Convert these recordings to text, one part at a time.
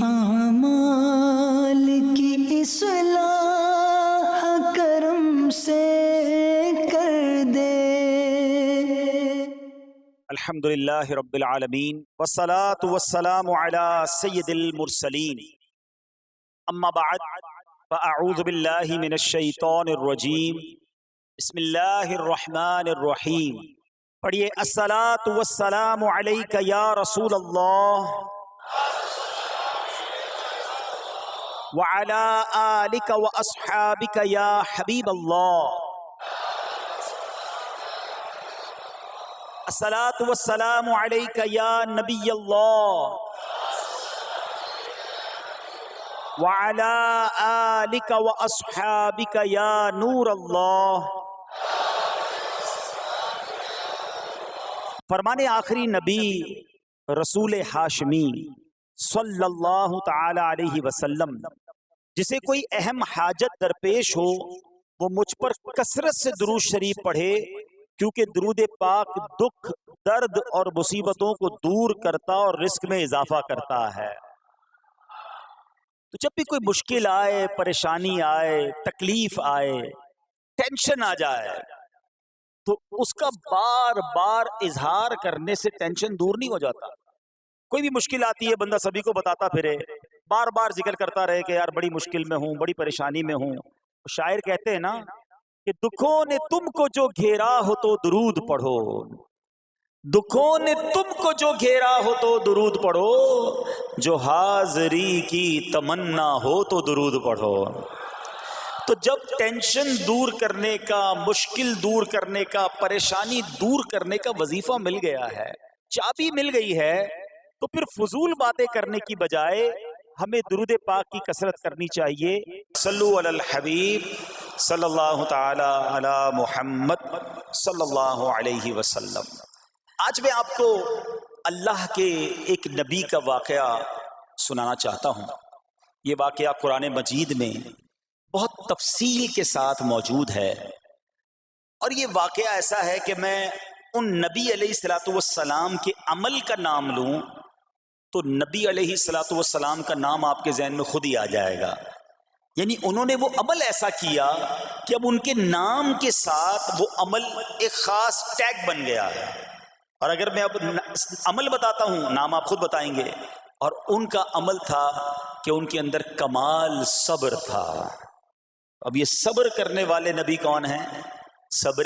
اعمال کی اصلاح کرم سے کر دے۔ الحمدللہ رب العالمین والصلاة والسلام علی سید المرسلین، اما بعد فاعوذ باللہ من الشیطان الرجیم، بسم اللہ الرحمن الرحیم۔ پڑھیے الصلاة والسلام علیک یا رسول اللہ وعلی آلک واصحابک یا حبیب اللہ۔ الصلاة والسلام علیک یا نبی اللہ وعلی آلک واصحابک یا نور اللہ۔ فرمان آخری نبی رسول ہاشمی صلی اللہ تعالی علیہ وسلم، جسے کوئی اہم حاجت درپیش ہو وہ مجھ پر کثرت سے درود شریف پڑھے، کیونکہ درود پاک دکھ، درد اور مصیبتوں کو دور کرتا اور رزق میں اضافہ کرتا ہے۔ تو جب بھی کوئی مشکل آئے، پریشانی آئے، تکلیف آئے، ٹینشن آ جائے، تو اس کا بار بار اظہار کرنے سے ٹینشن دور نہیں ہو جاتا۔ کوئی بھی مشکل آتی ہے بندہ سبھی کو بتاتا پھرے، بار بار ذکر کرتا رہے کہ یار بڑی مشکل میں ہوں، بڑی پریشانی میں ہوں۔ شاعر کہتے ہیں نا کہ دکھوں نے تم کو جو گھیرا ہو تو درود پڑھو، دکھوں نے تم کو جو گھیرا ہو تو درود پڑھو، جو حاضری کی تمنا ہو تو درود پڑھو۔ تو جب ٹینشن دور کرنے کا، مشکل دور کرنے کا، پریشانی دور کرنے کا وظیفہ مل گیا ہے، چابی مل گئی ہے، تو پھر فضول باتیں کرنے کی بجائے ہمیں درود پاک کی کثرت کرنی چاہیے۔ صلو علی الحبیب صلی اللہ تعالی علی محمد صلی اللہ علیہ وسلم۔ آج میں آپ کو اللہ کے ایک نبی کا واقعہ سنانا چاہتا ہوں۔ یہ واقعہ قرآن مجید میں بہت تفصیل کے ساتھ موجود ہے، اور یہ واقعہ ایسا ہے کہ میں ان نبی علیہ الصلوۃ والسلام کے عمل کا نام لوں تو نبی علیہ الصلوۃ والسلام کا نام آپ کے ذہن میں خود ہی آ جائے گا۔ یعنی انہوں نے وہ عمل ایسا کیا کہ اب ان کے نام کے ساتھ وہ عمل ایک خاص ٹیگ بن گیا ہے۔ اور اگر میں اب عمل بتاتا ہوں، نام آپ خود بتائیں گے۔ اور ان کا عمل تھا کہ ان کے اندر کمال صبر تھا۔ اب یہ صبر کرنے والے نبی کون ہیں؟ صبر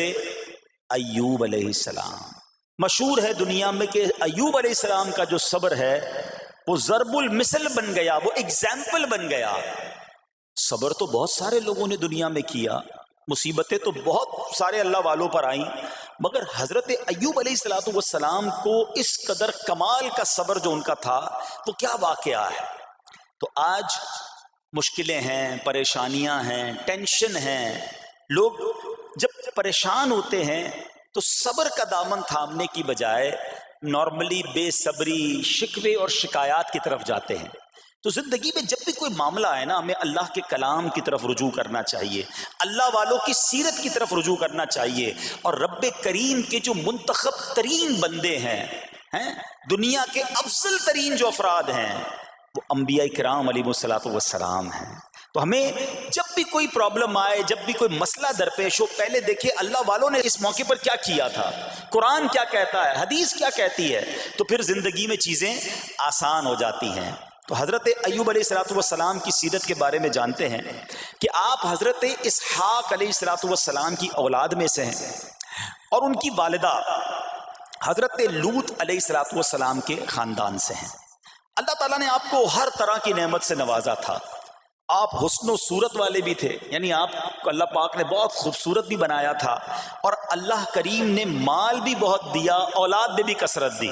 ایوب علیہ السلام۔ مشہور ہے دنیا میں کہ ایوب علیہ السلام کا جو صبر ہے وہ ضرب المثل بن گیا، وہ ایگزامپل بن گیا۔ صبر تو بہت سارے لوگوں نے دنیا میں کیا، مصیبتیں تو بہت سارے اللہ والوں پر آئیں، مگر حضرت ایوب علیہ السلام کو اس قدر کمال کا صبر جو ان کا تھا، وہ کیا واقعہ ہے۔ تو آج مشکلیں ہیں، پریشانیاں ہیں، ٹینشن ہیں، لوگ جب پریشان ہوتے ہیں تو صبر کا دامن تھامنے کی بجائے نارملی بے صبری، شکوے اور شکایات کی طرف جاتے ہیں۔ تو زندگی میں جب بھی کوئی معاملہ آئے نا، ہمیں اللہ کے کلام کی طرف رجوع کرنا چاہیے، اللہ والوں کی سیرت کی طرف رجوع کرنا چاہیے، اور رب کریم کے جو منتخب ترین بندے ہیں، دنیا کے افضل ترین جو افراد ہیں، وہ انبیاء کرام علیہ الصلوۃ والسلام ہیں۔ تو ہمیں جب بھی کوئی پرابلم آئے، جب بھی کوئی مسئلہ درپیش ہو، پہلے دیکھیں اللہ والوں نے اس موقع پر کیا کیا تھا، قرآن کیا کہتا ہے، حدیث کیا کہتی ہے، تو پھر زندگی میں چیزیں آسان ہو جاتی ہیں۔ تو حضرت ایوب علیہ الصلوۃ والسلام کی سیرت کے بارے میں جانتے ہیں کہ آپ حضرت اسحاق علیہ الصلوۃ والسلام کی اولاد میں سے ہیں، اور ان کی والدہ حضرت لوط علیہ الصلوۃ والسلام کے خاندان سے ہیں۔ اللہ تعالیٰ نے آپ کو ہر طرح کی نعمت سے نوازا تھا۔ آپ حسن و صورت والے بھی تھے، یعنی آپ کو اللہ پاک نے بہت خوبصورت بھی بنایا تھا، اور اللہ کریم نے مال بھی بہت دیا، اولاد میں بھی کثرت دی،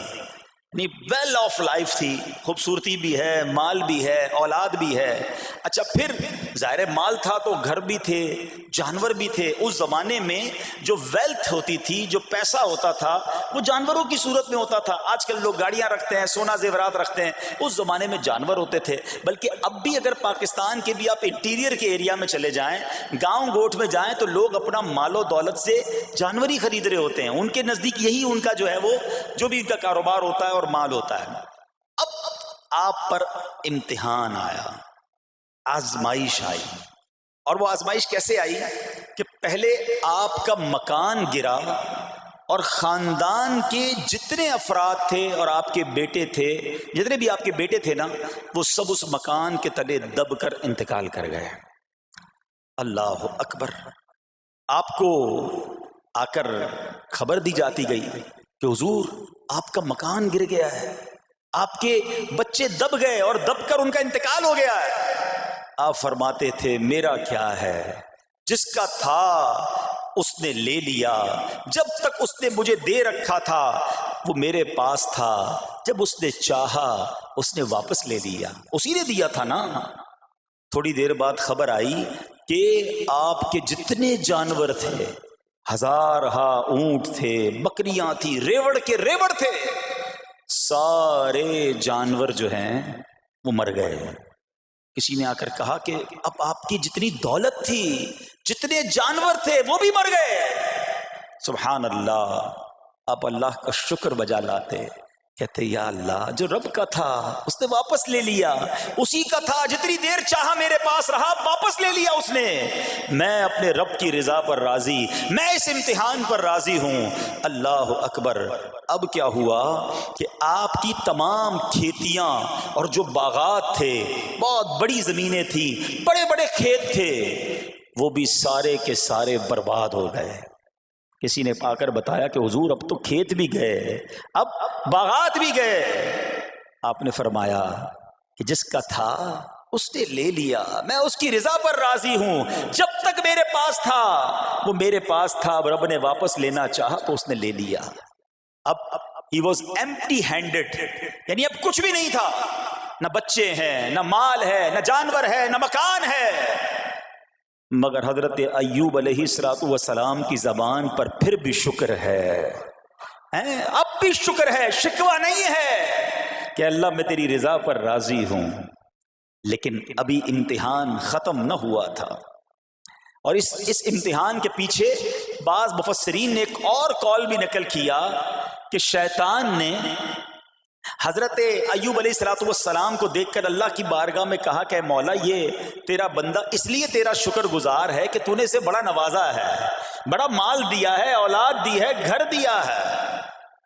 یعنی ویل آف لائف تھی، خوبصورتی بھی ہے، مال بھی ہے، اولاد بھی ہے۔ اچھا، پھر ظاہر مال تھا تو گھر بھی تھے، جانور بھی تھے۔ اس زمانے میں جو ویلتھ ہوتی تھی، جو پیسہ ہوتا تھا، وہ جانوروں کی صورت میں ہوتا تھا۔ آج کل لوگ گاڑیاں رکھتے ہیں، سونا زیورات رکھتے ہیں، اس زمانے میں جانور ہوتے تھے۔ بلکہ اب بھی اگر پاکستان کے بھی آپ انٹیریئر کے ایریا میں چلے جائیں، گاؤں گوٹھ میں جائیں، تو لوگ اپنا مال و دولت سے جانور ہی خرید رہے ہوتے ہیں۔ ان کے نزدیک یہی ان کا جو ہے وہ جو بھی ان کا کاروبار ہوتا ہے اور مال ہوتا ہے۔ اب آپ پر امتحان آیا، آزمائش آئی. اور وہ آزمائش کیسے آئی کہ پہلے آپ کا مکان گرا اور خاندان کے جتنے افراد تھے اور آپ کے بیٹے تھے، جتنے بھی آپ کے بیٹے تھے نا، وہ سب اس مکان کے تلے دب کر انتقال کر گئے. اللہ اکبر. آپ کو آ کر خبر دی جاتی گئی کہ حضور آپ کا مکان گر گیا ہے، آپ کے بچے دب گئے اور دب کر ان کا انتقال ہو گیا ہے. آپ فرماتے تھے میرا کیا ہے، جس کا تھا اس نے لے لیا. جب تک اس نے مجھے دے رکھا تھا وہ میرے پاس تھا، جب اس نے چاہا اس نے واپس لے لیا. اسی نے دیا تھا نا. تھوڑی دیر بعد خبر آئی کہ آپ کے جتنے جانور تھے، ہزارہا اونٹ تھے، بکریاں تھی، ریوڑ کے ریوڑ تھے، سارے جانور جو ہیں وہ مر گئے. کسی نے آ کر کہا کہ اب آپ کی جتنی دولت تھی، جتنے جانور تھے وہ بھی مر گئے. سبحان اللہ. آپ اللہ کا شکر بجا لاتے، کہتے یا اللہ جو رب کا تھا اس نے واپس لے لیا، اسی کا تھا، جتنی دیر چاہا میرے پاس رہا، واپس لے لیا اس نے. میں اپنے رب کی رضا پر راضی، میں اس امتحان پر راضی ہوں. اللہ اکبر. اب کیا ہوا کہ آپ کی تمام کھیتیاں اور جو باغات تھے، بہت بڑی زمینیں تھیں، بڑے بڑے کھیت تھے، وہ بھی سارے کے سارے برباد ہو گئے. کسی نے پا کر بتایا کہ حضور اب تو کھیت بھی گئے، اب باغات بھی گئے. آپ نے فرمایا کہ جس کا تھا اس نے لے لیا، میں اس کی رضا پر راضی ہوں. جب تک میرے پاس تھا وہ میرے پاس تھا، اب رب نے واپس لینا چاہا تو اس نے لے لیا. اب he was empty handed، یعنی اب کچھ بھی نہیں تھا، نہ بچے ہیں، نہ مال ہے، نہ جانور ہے، نہ مکان ہے. مگر حضرت ایوب علیہ السلام کی زبان پر پھر بھی شکر ہے، اب بھی شکر ہے، شکوہ نہیں ہے کہ اللہ میں تیری رضا پر راضی ہوں. لیکن ابھی امتحان ختم نہ ہوا تھا. اور اس امتحان کے پیچھے بعض مفسرین نے ایک اور قول بھی نقل کیا کہ شیطان نے حضرت ایوب علیہ السلام کو دیکھ کر اللہ کی بارگاہ میں کہا کہ مولا یہ تیرا بندہ اس لیے تیرا شکر گزار ہے کہ تو نے اسے بڑا نوازا ہے، بڑا مال دیا ہے، اولاد دی ہے، گھر دیا ہے.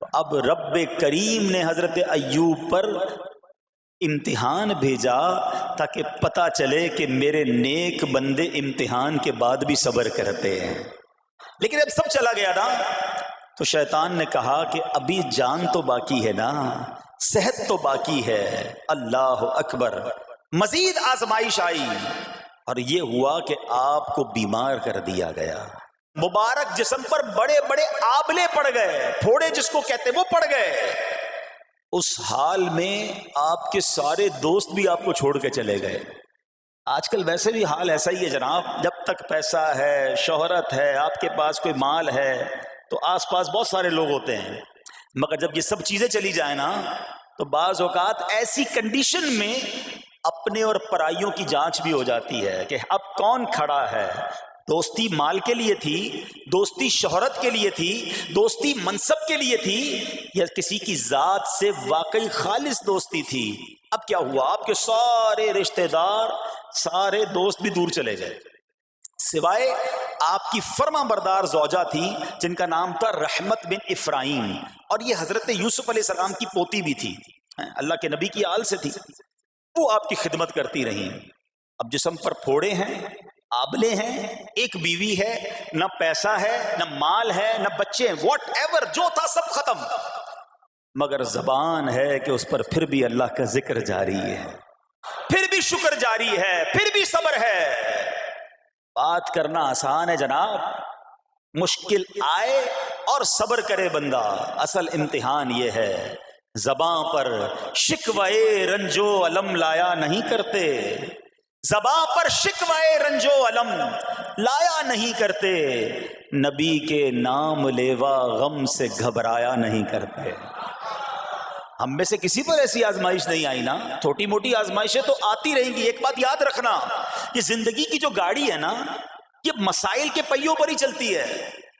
تو اب رب کریم نے حضرت ایوب پر امتحان بھیجا تاکہ پتہ چلے کہ میرے نیک بندے امتحان کے بعد بھی صبر کرتے ہیں. لیکن اب سب چلا گیا نا، تو شیطان نے کہا کہ ابھی جان تو باقی ہے نا، صحت تو باقی ہے. اللہ اکبر. مزید آزمائش آئی اور یہ ہوا کہ آپ کو بیمار کر دیا گیا. مبارک جسم پر بڑے بڑے آبلے پڑ گئے، پھوڑے جس کو کہتے وہ پڑ گئے. اس حال میں آپ کے سارے دوست بھی آپ کو چھوڑ کے چلے گئے. آج کل ویسے بھی حال ایسا ہی ہے جناب، جب تک پیسہ ہے، شہرت ہے، آپ کے پاس کوئی مال ہے تو آس پاس بہت سارے لوگ ہوتے ہیں. مگر جب یہ سب چیزیں چلی جائیں نا تو بعض اوقات ایسی کنڈیشن میں اپنے اور پرائیوں کی جانچ بھی ہو جاتی ہے کہ اب کون کھڑا ہے. دوستی مال کے لیے تھی، دوستی شہرت کے لیے تھی، دوستی منصب کے لیے تھی، یا کسی کی ذات سے واقعی خالص دوستی تھی. اب کیا ہوا، آپ کے سارے رشتہ دار، سارے دوست بھی دور چلے گئے، سوائے آپ کی فرما بردار زوجہ تھی جن کا نام تھا رحمت بن افراہیم، اور یہ حضرت یوسف علیہ السلام کی پوتی بھی تھی، اللہ کے نبی کی آل سے تھی. وہ آپ کی خدمت کرتی رہی. اب جسم پر پھوڑے ہیں، آبلے ہیں، ایک بیوی ہے، نہ پیسہ ہے، نہ مال ہے، نہ بچے ہیں، واٹ ایور جو تھا سب ختم. مگر زبان ہے کہ اس پر پھر بھی اللہ کا ذکر جاری ہے، پھر بھی شکر جاری ہے، پھر بھی صبر ہے. بات کرنا آسان ہے جناب، مشکل آئے اور صبر کرے بندہ. اصل امتحان یہ ہے، زباں پر شکوائے رنجو علم لایا نہیں کرتے، زباں پر شکوائے رنجو علم لایا نہیں کرتے، نبی کے نام لیوا غم سے گھبرایا نہیں کرتے. ہم میں سے کسی پر ایسی آزمائش نہیں آئی نا. چھوٹی موٹی آزمائشیں تو آتی رہیں گی. ایک بات یاد رکھنا، یہ زندگی کی جو گاڑی ہے نا، یہ مسائل کے پہیوں پر ہی چلتی ہے.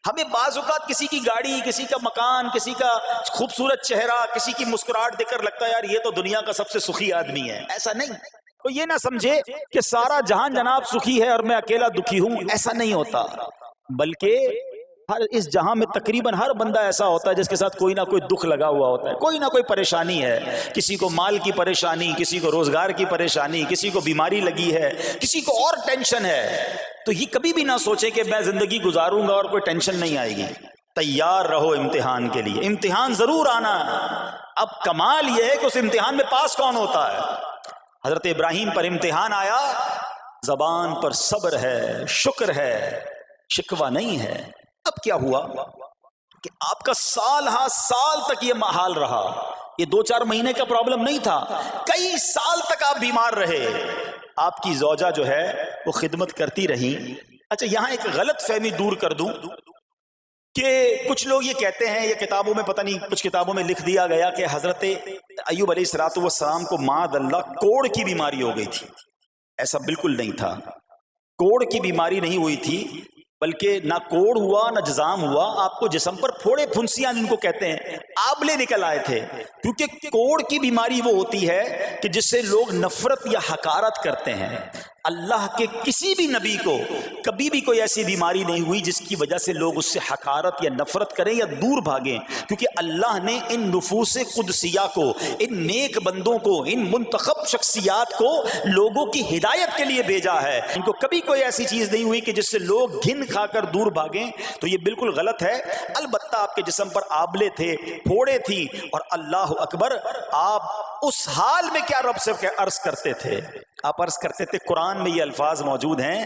ہمیں بعض اوقات کسی کی گاڑی، کسی کا مکان، کسی کا خوبصورت چہرہ، کسی کی مسکراہٹ دیکھ کر لگتا ہے یار یہ تو دنیا کا سب سے سخی آدمی ہے. ایسا نہیں. تو یہ نہ سمجھے کہ سارا جہان جناب سخی ہے اور میں اکیلا دکھی ہوں. ایسا نہیں ہوتا، بلکہ ہر اس جہاں میں تقریباً ہر بندہ ایسا ہوتا ہے جس کے ساتھ کوئی نہ کوئی دکھ لگا ہوا ہوتا ہے، کوئی نہ کوئی پریشانی ہے. کسی کو مال کی پریشانی، کسی کو روزگار کی پریشانی، کسی کو بیماری لگی ہے، کسی کو اور ٹینشن ہے. تو یہ کبھی بھی نہ سوچے کہ میں زندگی گزاروں گا اور کوئی ٹینشن نہیں آئے گی. تیار رہو امتحان کے لیے، امتحان ضرور آنا ہے. اب کمال یہ ہے کہ اس امتحان میں پاس کون ہوتا ہے. حضرت ابراہیم پر امتحان آیا، زبان پر صبر ہے، شکر ہے، شکوہ نہیں ہے. اب کیا ہوا کہ آپ کا سال ہاں سال تک یہ محال رہا. یہ 2-4 مہینے کا پرابلم نہیں تھا، کئی سال تک آپ بیمار رہے. آپ کی زوجہ جو ہے وہ خدمت کرتی رہی. اچھا یہاں ایک غلط فہمی دور کر دوں کہ کچھ لوگ یہ کہتے ہیں، یہ کتابوں میں پتہ نہیں کچھ کتابوں میں لکھ دیا گیا کہ حضرت ایوب علیہ السلام کو معاذ اللہ کوڑ کی بیماری ہو گئی تھی. ایسا بالکل نہیں تھا. کوڑ کی بیماری نہیں ہوئی تھی، بلکہ نہ کوڑ ہوا نہ جزام ہوا. آپ کو جسم پر پھوڑے پھنسیاں جن کو کہتے ہیں آبلے نکل آئے تھے. کیونکہ کوڑ کی بیماری وہ ہوتی ہے کہ جس سے لوگ نفرت یا حقارت کرتے ہیں. اللہ کے کسی بھی نبی کو کبھی بھی کوئی ایسی بیماری نہیں ہوئی جس کی وجہ سے لوگ اس سے حقارت یا نفرت کریں یا دور بھاگیں. کیونکہ اللہ نے ان نفوس قدسیہ کو، ان نیک بندوں کو، ان منتخب شخصیات کو لوگوں کی ہدایت کے لیے بھیجا ہے. ان کو کبھی کوئی ایسی چیز نہیں ہوئی کہ جس سے لوگ گھن کھا کر دور بھاگیں. تو یہ بالکل غلط ہے. البتہ آپ کے جسم پر آبلے تھے، پھوڑے تھی، اور اللہ اکبر آپ اس حال میں کیا رب سے عرض کرتے تھے؟ آپ عرض کرتے تھے، قرآن میں یہ الفاظ موجود ہیں،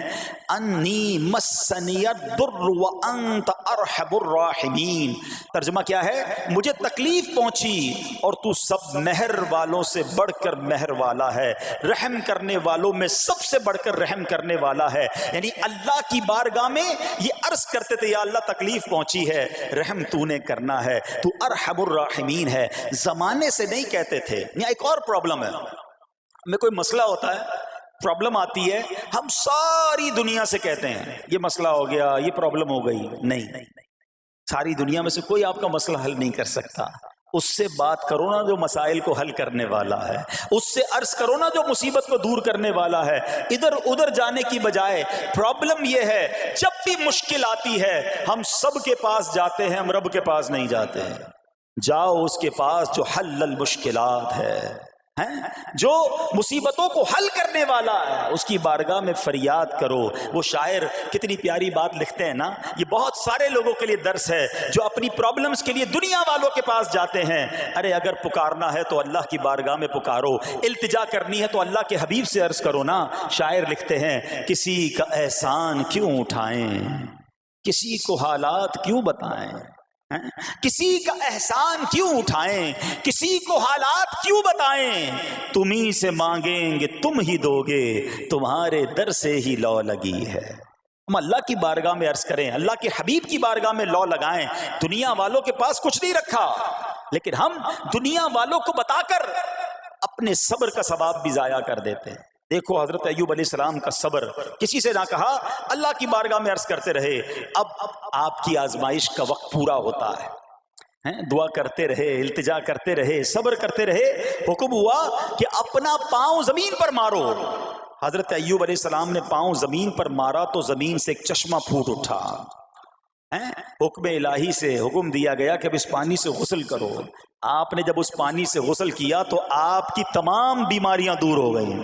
انی مسنی الضر وانت ارحم الراحمین. ترجمہ کیا ہے؟ مجھے تکلیف پہنچی اور تو سب مہر والوں سے بڑھ کر مہر والا ہے، رحم کرنے والوں میں سب سے بڑھ کر رحم کرنے والا ہے. یعنی اللہ کی بارگاہ میں یہ عرض کرتے تھے، یا اللہ تکلیف پہنچی ہے، رحم تو نے کرنا ہے، تو ارحم الراحمین ہے. زمانے سے نہیں کہتے تھے. یہاں ایک اور پرابلم ہے. میں کوئی مسئلہ ہوتا ہے، پرابلم آتی ہے، ہم ساری دنیا سے کہتے ہیں یہ مسئلہ ہو گیا، یہ پرابلم ہو گئی. نہیں، ساری دنیا میں سے کوئی آپ کا مسئلہ حل نہیں کر سکتا. اس سے بات کرو نا جو مسائل کو حل کرنے والا ہے، اس سے عرض کرو نا جو مصیبت کو دور کرنے والا ہے. ادھر ادھر جانے کی بجائے پرابلم یہ ہے جب بھی مشکل آتی ہے ہم سب کے پاس جاتے ہیں، ہم رب کے پاس نہیں جاتے ہیں. جاؤ اس کے پاس جو حل المشکلات ہے، جو مصیبتوں کو حل کرنے والا ہے، اس کی بارگاہ میں فریاد کرو. وہ شاعر کتنی پیاری بات لکھتے ہیں نا، یہ بہت سارے لوگوں کے لیے درس ہے جو اپنی پرابلمز کے لیے دنیا والوں کے پاس جاتے ہیں. ارے اگر پکارنا ہے تو اللہ کی بارگاہ میں پکارو، التجا کرنی ہے تو اللہ کے حبیب سے عرض کرو نا. شاعر لکھتے ہیں، کسی کا احسان کیوں اٹھائیں، کسی کو حالات کیوں بتائیں، کسی کا احسان کیوں اٹھائیں، کسی کو حالات کیوں بتائیں. تمہیں سے مانگیں گے تم ہی دو گے، تمہارے در سے ہی لو لگی ہے. ہم اللہ کی بارگاہ میں عرض کریں، اللہ کے حبیب کی بارگاہ میں لو لگائیں. دنیا والوں کے پاس کچھ نہیں رکھا، لیکن ہم دنیا والوں کو بتا کر اپنے صبر کا ثواب بھی ضائع کر دیتے ہیں. دیکھو حضرت ایوب علیہ السلام کا صبر، کسی سے نہ کہا، اللہ کی بارگاہ میں عرض کرتے رہے. اب آپ کی آزمائش کا وقت پورا ہوتا ہے، دعا کرتے رہے، التجا کرتے رہے، صبر کرتے رہے. حکم ہوا کہ اپنا پاؤں زمین پر مارو. حضرت ایوب علیہ السلام نے پاؤں زمین پر مارا تو زمین سے ایک چشمہ پھوٹ اٹھا. حکم الہی سے حکم دیا گیا کہ اب اس پانی سے غسل کرو. آپ نے جب اس پانی سے غسل کیا تو آپ کی تمام بیماریاں دور ہو گئیں.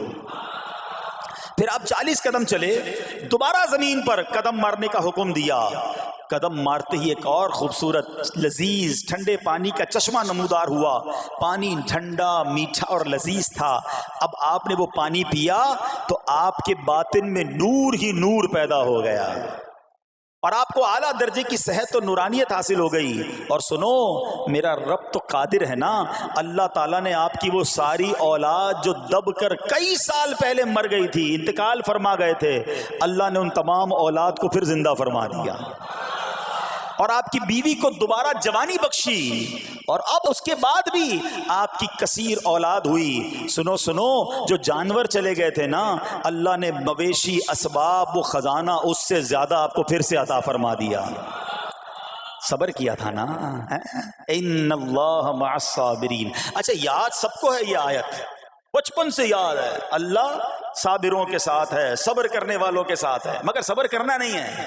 پھر آپ 40 قدم چلے، دوبارہ زمین پر قدم مارنے کا حکم دیا. قدم مارتے ہی ایک اور خوبصورت لذیذ ٹھنڈے پانی کا چشمہ نمودار ہوا. پانی ٹھنڈا، میٹھا اور لذیذ تھا. اب آپ نے وہ پانی پیا تو آپ کے باطن میں نور ہی نور پیدا ہو گیا اور آپ کو اعلیٰ درجے کی صحت و نورانیت حاصل ہو گئی. اور سنو، میرا رب تو قادر ہے نا، اللہ تعالیٰ نے آپ کی وہ ساری اولاد جو دب کر کئی سال پہلے مر گئی تھی، انتقال فرما گئے تھے، اللہ نے ان تمام اولاد کو پھر زندہ فرما دیا اور آپ کی بیوی کو دوبارہ جوانی بخشی، اور اب اس کے بعد بھی آپ کی کثیر اولاد ہوئی. سنو سنو، جو جانور چلے گئے تھے نا، اللہ نے مویشی، اسباب و خزانہ اس سے زیادہ آپ کو پھر سے عطا فرما دیا. صبر کیا تھا نا. ان اللہ مع الصابرین. اچھا یاد سب کو ہے یہ آیت, بچپن سے یاد ہے, اللہ صابروں کے ساتھ ہے, صبر کرنے والوں کے ساتھ ہے, مگر صبر کرنا نہیں ہے.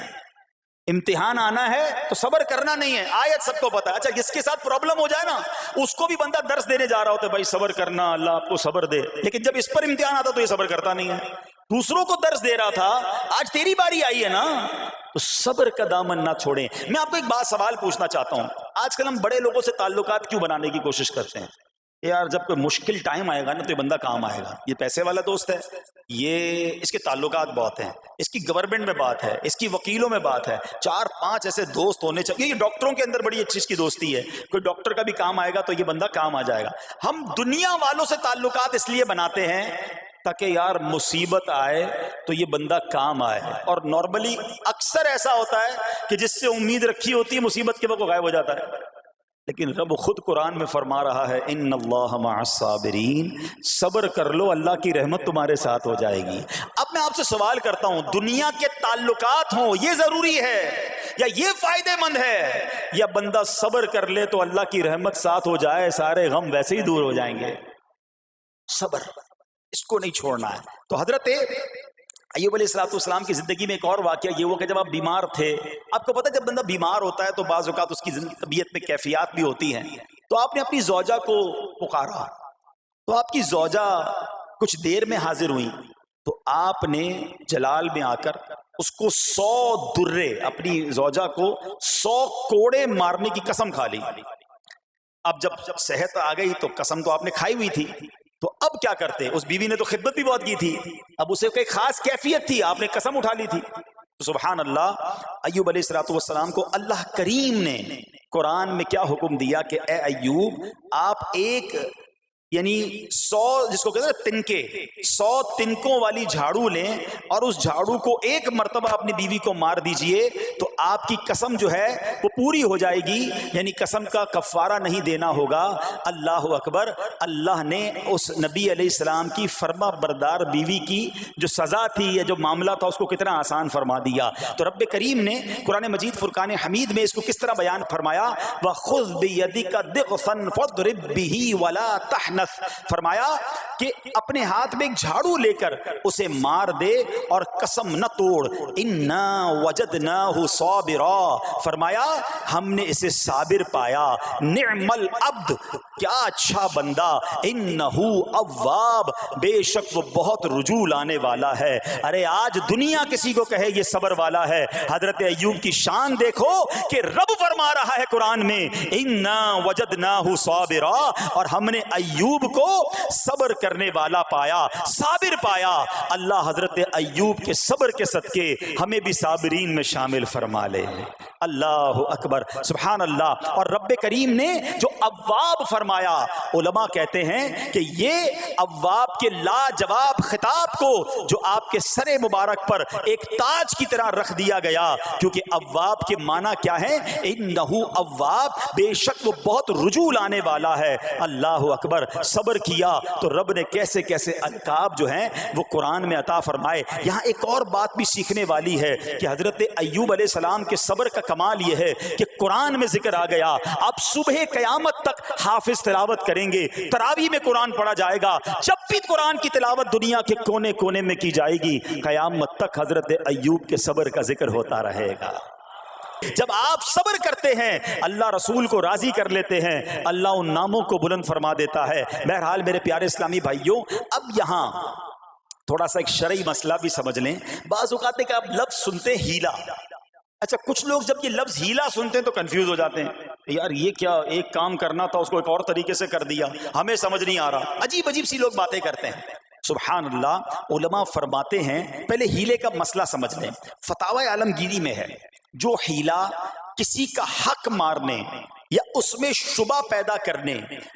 امتحان آنا ہے تو صبر کرنا نہیں ہے, آیت سب کو پتا ہے. اچھا جس کے ساتھ پرابلم ہو جائے نا, اس کو بھی بندہ درس دینے جا رہا ہوتا ہے, بھائی صبر کرنا, اللہ آپ کو صبر دے, لیکن جب اس پر امتحان آتا تو یہ صبر کرتا نہیں ہے. دوسروں کو درس دے رہا تھا, آج تیری باری آئی ہے نا, تو صبر کا دامن نہ چھوڑیں. میں آپ کو ایک بات سوال پوچھنا چاہتا ہوں. آج کل ہم بڑے لوگوں سے تعلقات کیوں بنانے کی کوشش کرتے ہیں؟ یار جب کوئی مشکل ٹائم آئے گا نا تو یہ بندہ کام آئے گا, یہ پیسے والا دوست ہے, یہ اس کے تعلقات بہت ہیں, اس کی گورنمنٹ میں بات ہے, اس کی وکیلوں میں بات ہے, 4-5 ایسے دوست ہونے چاہیے. یہ ڈاکٹروں کے اندر بڑی اچھی اس کی دوستی ہے, کوئی ڈاکٹر کا بھی کام آئے گا تو یہ بندہ کام آ جائے گا. ہم دنیا والوں سے تعلقات اس لیے بناتے ہیں تاکہ یار مصیبت آئے تو یہ بندہ کام آئے, اور نارملی اکثر ایسا ہوتا ہے کہ جس سے امید رکھی ہوتی ہے مصیبت کے وقت غائب ہو جاتا ہے. لیکن رب خود قرآن میں فرما رہا ہے ان اللہ مع الصابرین, صبر کر لو اللہ کی رحمت تمہارے ساتھ ہو جائے گی. اب میں آپ سے سوال کرتا ہوں, دنیا کے تعلقات ہوں یہ ضروری ہے یا یہ فائدہ مند ہے, یا بندہ صبر کر لے تو اللہ کی رحمت ساتھ ہو جائے, سارے غم ویسے ہی دور ہو جائیں گے؟ صبر اس کو نہیں چھوڑنا ہے. تو حضرت ایوب علیہ السلام کی زندگی میں ایک اور واقعہ یہ ہوا کہ جب آپ بیمار تھے, آپ کو پتہ جب بندہ بیمار ہوتا ہے تو بعض اوقات اس کی طبیعت میں کیفیات بھی ہوتی ہیں, تو آپ نے اپنی زوجہ کو پکارا, تو آپ کی زوجہ کچھ دیر میں حاضر ہوئی, تو آپ نے جلال میں آ کر اس کو 100 درے, اپنی زوجہ کو 100 کوڑے مارنے کی قسم کھا لی. اب جب صحت آ گئی تو قسم تو آپ نے کھائی ہوئی تھی, تو اب کیا کرتے؟ اس بیوی نے تو خدمت بھی بہت کی تھی, اب اسے کوئی خاص کیفیت تھی, آپ نے قسم اٹھا لی تھی. تو سبحان اللہ, ایوب علیہ السلام کو اللہ کریم نے قرآن میں کیا حکم دیا کہ اے ایوب آپ ایک یعنی 100 جس کو کہتے ہیں تنکے 100 تنکوں والی جھاڑو لیں اور اس جھاڑو کو ایک مرتبہ اپنی بیوی کو مار دیجئے تو آپ کی قسم جو ہے وہ پوری ہو جائے گی, یعنی قسم کا کفارہ نہیں دینا ہوگا. اللہ اکبر. اللہ نے اس نبی علیہ السلام کی فرما بردار بیوی کی جو سزا تھی یا جو معاملہ تھا اس کو کتنا آسان فرما دیا. تو رب کریم نے قرآن مجید فرقان حمید میں اس کو کس طرح بیان فرمایا, وَخُذْ بِيَدِكَ ضِغْثًا فَاضْرِب بِهِ وَلَا تَحْنَثْ, فرمایا کہ اپنے ہاتھ میں ایک جھاڑو لے کر اسے مار دے اور قسم نہ توڑ. اِنَّا وَجَدْنَاهُ صَابِرًا, فرمایا ہم نے اسے صابر پایا. نعم العبد, کیا اچھا بندہ. اِنَّهُ اواب, بے شک وہ بہت رجوع لانے والا ہے. ارے آج دنیا کسی کو کہے یہ صبر والا ہے, حضرت ایوب کی شان دیکھو کہ رب فرما رہا ہے قرآن میں اِنَّا وَجَدْنَاهُ صَابِرًا, اور ہم نے ایوب کو صبر کرنے والا پایا, صابر پایا. اللہ حضرت ایوب کے صبر کے صدقے ہمیں بھی صابرین میں شامل فرما لے. اللہ اکبر, سبحان اللہ. اور رب کریم نے جو اواب فرمایا, علماء کہتے ہیں کہ یہ اواب کے لاجواب خطاب کو جو آپ کے سر مبارک پر ایک تاج کی طرح رکھ دیا گیا, کیونکہ اواب کے معنی کیا ہے؟ انہو اواب, بے شک وہ بہت رجوع لانے والا ہے. اللہ اکبر. صبر کیا تو رب نے کیسے کیسے القاب جو ہیں وہ قرآن میں عطا فرمائے. یہاں ایک اور بات بھی سیکھنے والی ہے کہ حضرت ایوب علیہ السلام کے صبر کا کمال یہ ہے کہ قرآن میں ذکر آ گیا, آپ صبح قیامت تک حافظ تلاوت کریں گے, تراویح میں قرآن پڑھا جائے گا, جب بھی قرآن کی تلاوت دنیا کے کونے کونے میں کی جائے گی, قیامت تک حضرت ایوب کے صبر کا ذکر ہوتا رہے گا. جب آپ صبر کرتے ہیں اللہ رسول کو راضی کر لیتے ہیں, اللہ ان ناموں کو بلند فرما دیتا ہے. بہرحال میرے پیارے اسلامی بھائیوں, اب یہاں تھوڑا سا ایک شرعی مسئلہ بھی سمجھ لیں. بعض اوقات ہے کہ آپ لفظ سنتے ہیں ہیلا. اچھا کچھ لوگ جب یہ لفظ ہیلا سنتے ہیں تو کنفیوز ہو جاتے ہیں, یار یہ کیا, ایک کام کرنا تھا اس کو ایک اور طریقے سے کر دیا, ہمیں سمجھ نہیں آ رہا. عجیب عجیب سی لوگ باتیں کرتے ہیں. سبحان اللہ. علماء فرماتے ہیں پہلے ہیلے کا مسئلہ سمجھ لیں. فتاوی عالمگیری میں ہے جو ہیلا کسی کا حق مارنے یا اس میں شبہ پیدا کرنے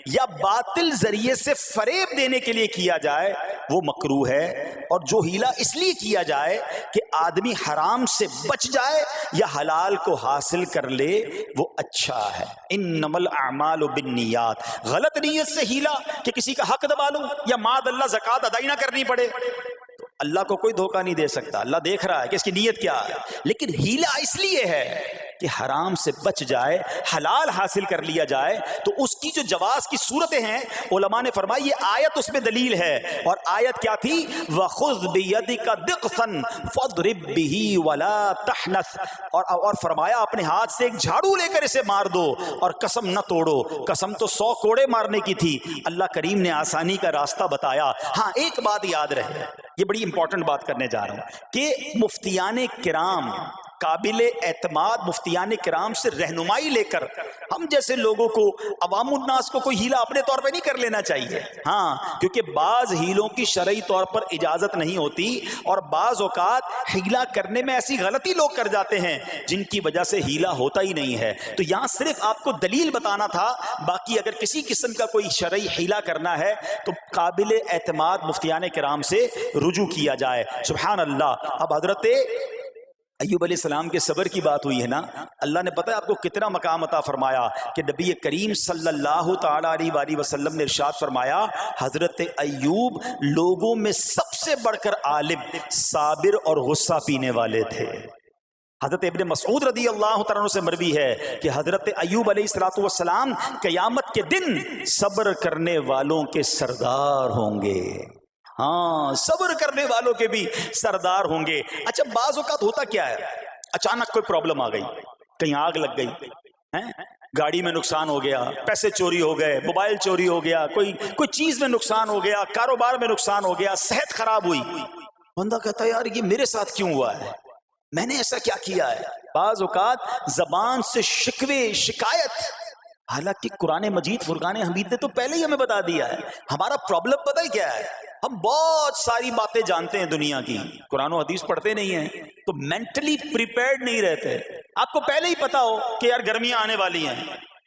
یا باطل ذریعے سے فریب دینے کے لیے کیا جائے وہ مکروہ ہے, اور جو ہیلا اس لیے کیا جائے کہ آدمی حرام سے بچ جائے یا حلال کو حاصل کر لے وہ اچھا ہے. انما الاعمال بالنیات, غلط نیت سے ہیلا کہ کسی کا حق دبا لو یا معاذ اللہ زکوٰۃ ادائی نہ کرنی پڑے, اللہ کو کوئی دھوکہ نہیں دے سکتا, اللہ دیکھ رہا ہے کہ اس کی نیت کیا ہے. لیکن ہیلا اس لیے ہے کہ حرام سے بچ جائے، حلال حاصل کر لیا جائے، تو اس کی جو جواز کی صورتیں ہیں علماء نے فرمایا یہ آیت اس میں دلیل ہے. اور آیت کیا تھی؟ وَخُذْ بِيَدِكَ ضِغْثًا فَاضْرِبْ بِهِ وَلَا تَحْنَثْ، اور فرمایا اپنے ہاتھ سے ایک جھاڑو لے کر اسے مار دو اور قسم نہ توڑو. قسم تو 100 کوڑے مارنے کی تھی، اللہ کریم نے آسانی کا راستہ بتایا. ہاں ایک بات یاد رہے، یہ بڑی امپورٹنٹ بات کرنے جا رہا ہوں کہ مفتیان کرام، قابل اعتماد مفتیان کرام سے رہنمائی لے کر ہم جیسے لوگوں کو، عوام الناس کو کوئی ہیلا اپنے طور پہ نہیں کر لینا چاہیے. ہاں کیونکہ بعض ہیلوں کی شرعی طور پر اجازت نہیں ہوتی، اور بعض اوقات ہیلا کرنے میں ایسی غلطی لوگ کر جاتے ہیں جن کی وجہ سے ہیلا ہوتا ہی نہیں ہے. تو یہاں صرف آپ کو دلیل بتانا تھا، باقی اگر کسی قسم کا کوئی شرعی ہیلا کرنا ہے تو قابل اعتماد مفتیان کرام سے رجوع کیا جائے. سبحان اللہ. اب حضرت ایوب علیہ السلام کے صبر کی بات ہوئی ہے نا، اللہ نے پتہ ہے آپ کو کتنا مقام عطا فرمایا کہ نبی کریم صلی اللہ تعالی علیہ وآلہ وسلم نے ارشاد فرمایا حضرت ایوب لوگوں میں سب سے بڑھ کر عالم، صابر اور غصہ پینے والے تھے. حضرت ابن مسعود رضی اللہ تعالیٰ عنہ سے مروی ہے کہ حضرت ایوب علیہ السلام قیامت کے دن صبر کرنے والوں کے سردار ہوں گے. ہاں صبر کرنے والوں کے بھی سردار ہوں گے. اچھا بعض اوقات ہوتا کیا ہے، اچانک کوئی پرابلم آ گئی، کہیں آگ لگ گئی، گاڑی میں نقصان ہو گیا، پیسے چوری ہو گئے، موبائل چوری ہو گیا، کوئی چیز میں نقصان ہو گیا، کاروبار میں نقصان ہو گیا، صحت خراب ہوئی. بندہ کہتا ہے یار یہ میرے ساتھ کیوں ہوا ہے، میں نے ایسا کیا کیا ہے. بعض اوقات زبان سے شکوے، شکایت، حالانکہ قرآن مجید فرقان حمید نے تو پہلے ہی ہمیں بتا دیا ہے. ہمارا پرابلم پتہ ہی کیا ہے، ہم بہت ساری باتیں جانتے ہیں دنیا کی، قرآن و حدیث پڑھتے نہیں ہیں، تو مینٹلی پریپیئرڈ نہیں رہتے. آپ کو پہلے ہی پتا ہو کہ یار گرمیاں آنے والی ہیں،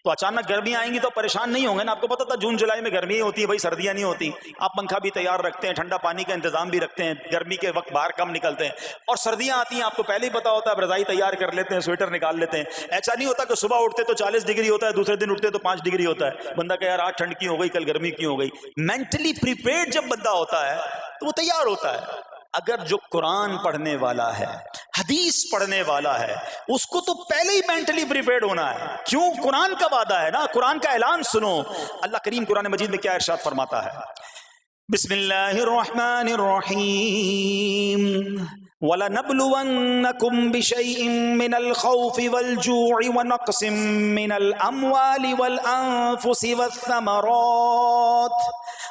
تو اچانک گرمیاں آئیں گی تو پریشان نہیں ہوں گے نا. آپ کو پتا تھا جون جولائی میں گرمیاں ہوتی ہیں بھائی، سردیاں نہیں ہوتی. آپ پنکھا بھی تیار رکھتے ہیں، ٹھنڈا پانی کا انتظام بھی رکھتے ہیں، گرمی کے وقت باہر کم نکلتے ہیں. اور سردیاں آتی ہیں آپ کو پہلے ہی پتا ہوتا ہے، اب رضائی تیار کر لیتے ہیں، سویٹر نکال لیتے ہیں. ایسا نہیں ہوتا کہ صبح اٹھتے تو 40 ڈگری ہوتا ہے، دوسرے دن اٹھتے تو 5 ڈگری ہوتا ہے. بندہ کہ یار آج ٹھنڈ کیوں ہو گئی، کل گرمی کیوں ہو گئی. مینٹلی پریپیئرڈ جب بندہ ہوتا ہے تو وہ تیار ہوتا ہے. اگر جو قرآن پڑھنے والا ہے، حدیث پڑھنے والا ہے، اس کو تو پہلے ہی مینٹلی پریپیئرڈ ہونا ہے. کیوں؟ قرآن کا وعدہ ہے نا، قرآن کا اعلان سنو. اللہ کریم قرآن مجید میں کیا ارشاد فرماتا ہے؟ بسم اللہ الرحمن الرحیم وَلَنَبْلُوَنَّكُمْ بِشَيْءٍ مِّنَ الْخَوْفِ وَالْجُوعِ وَنَقْصٍ مِّنَ الْأَمْوَالِ وَالْأَنفُسِ وَالثَّمَرَاتِ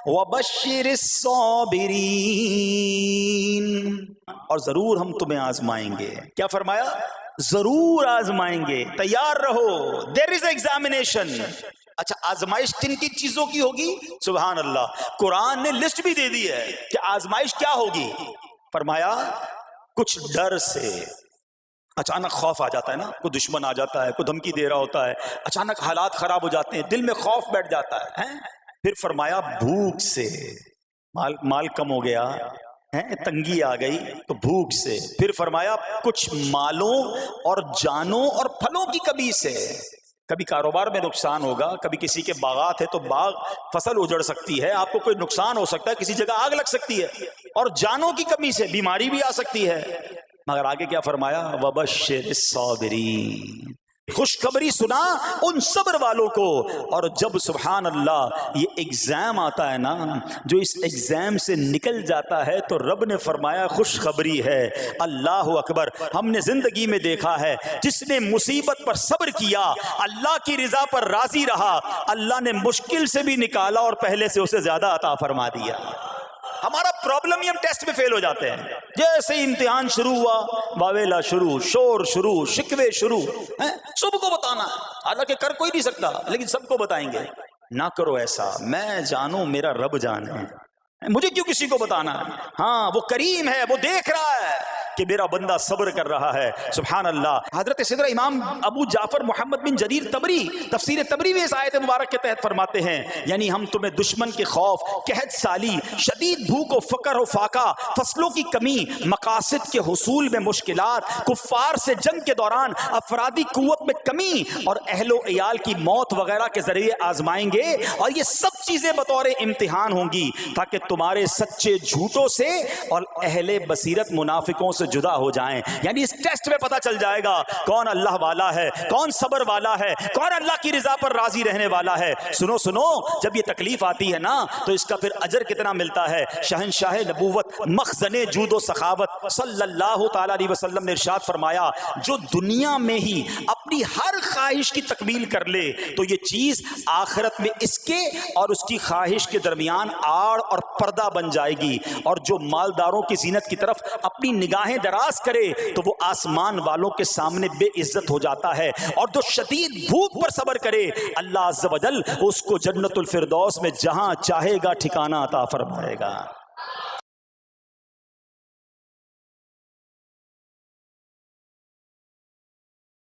وَبَشِّرِ الصَّابِرِينَ. اور ضرور ہم تمہیں آزمائیں گے. کیا فرمایا؟ ضرور آزمائیں گے، تیار رہو. there is examination. اچھا آزمائش کن کی چیزوں کی ہوگی؟ سبحان اللہ. قرآن نے لسٹ بھی دے دی ہے کہ آزمائش کیا ہوگی. فرمایا کچھ ڈر سے، اچانک خوف آ جاتا ہے نا، کوئی دشمن آ جاتا ہے، کوئی دھمکی دے رہا ہوتا ہے، اچانک حالات خراب ہو جاتے ہیں، دل میں خوف بیٹھ جاتا ہے. پھر فرمایا بھوک سے، مال کم ہو گیا، تنگی آ گئی تو بھوک سے. پھر فرمایا کچھ مالوں اور جانوں اور پھلوں کی کمی سے. کبھی کاروبار میں نقصان ہوگا، کبھی کسی کے باغات ہے تو باغ فصل اجڑ سکتی ہے، آپ کو کوئی نقصان ہو سکتا ہے، کسی جگہ آگ لگ سکتی ہے، اور جانوں کی کمی سے بیماری بھی آ سکتی ہے. مگر آگے کیا فرمایا؟ وَبَشِّرِ الصَّابِرِينَ. خوشخبری سنا ان صبر والوں کو. اور جب سبحان اللہ یہ ایگزام آتا ہے نا، جو اس ایگزام سے نکل جاتا ہے تو رب نے فرمایا خوشخبری ہے. اللہ اکبر. ہم نے زندگی میں دیکھا ہے جس نے مصیبت پر صبر کیا، اللہ کی رضا پر راضی رہا، اللہ نے مشکل سے بھی نکالا اور پہلے سے اسے زیادہ عطا فرما دیا. ہمارا پرابلم ہی ہم ٹیسٹ میں فیل ہو جاتے ہیں. جیسے ہی امتحان شروع ہوا، واویلا شروع، شور شروع، شکوے شروع. سب کو بتانا، حالانکہ کر کوئی نہیں سکتا لیکن سب کو بتائیں گے. نہ کرو ایسا. میں جانوں میرا رب جانے، مجھے کیوں کسی کو بتانا ہے. ہاں وہ کریم ہے، وہ دیکھ رہا ہے کہ میرا بندہ صبر کر رہا ہے. سبحان اللہ. حضرت سیدنا امام ابو جعفر محمد بن جریر طبری تفسیر طبری میں اس آیت مبارک کے تحت فرماتے ہیں یعنی ہم تمہیں دشمن کے خوف، قحط سالی، شدید بھوک و فقر و فاقہ، فصلوں کی کمی، مقاصد کے حصول میں مشکلات، کفار سے جنگ کے دوران افرادی قوت میں کمی اور اہل و عیال کی موت وغیرہ کے ذریعے آزمائیں گے. اور یہ سب چیزیں بطور امتحان ہوں گی تاکہ تمہارے سچے جھوٹوں سے اور اہل بصیرت منافقوں سے جدا ہو جائیں. یعنی اس ٹیسٹ میں پتہ چل جائے گا کون اللہ والا ہے, کون صبر والا ہے, کون اللہ کی رضا پر راضی رہنے والا ہے. سنو سنو, جب یہ تکلیف آتی ہے نا تو اس کا پھر اجر کتنا ملتا ہے. شہنشاہ نبوت مخزن جود و سخاوت صلی اللہ تعالی علیہ وسلم نے ارشاد فرمایا, جو دنیا میں ہی اپنی ہر خواہش کی تکمیل کر لے تو یہ چیز آخرت میں اس کے اور اس کی خواہش کے درمیان آڑ اور پردہ بن جائے گی. اور جو مالداروں کی زینت کی طرف اپنی نگاہیں دراز کرے تو وہ آسمان والوں کے سامنے بے عزت ہو جاتا ہے. اور جو شدید بھوک پر صبر کرے اللہ عز و جل اس کو جنت الفردوس میں جہاں چاہے گا ٹھکانہ عطا فرمائے گا.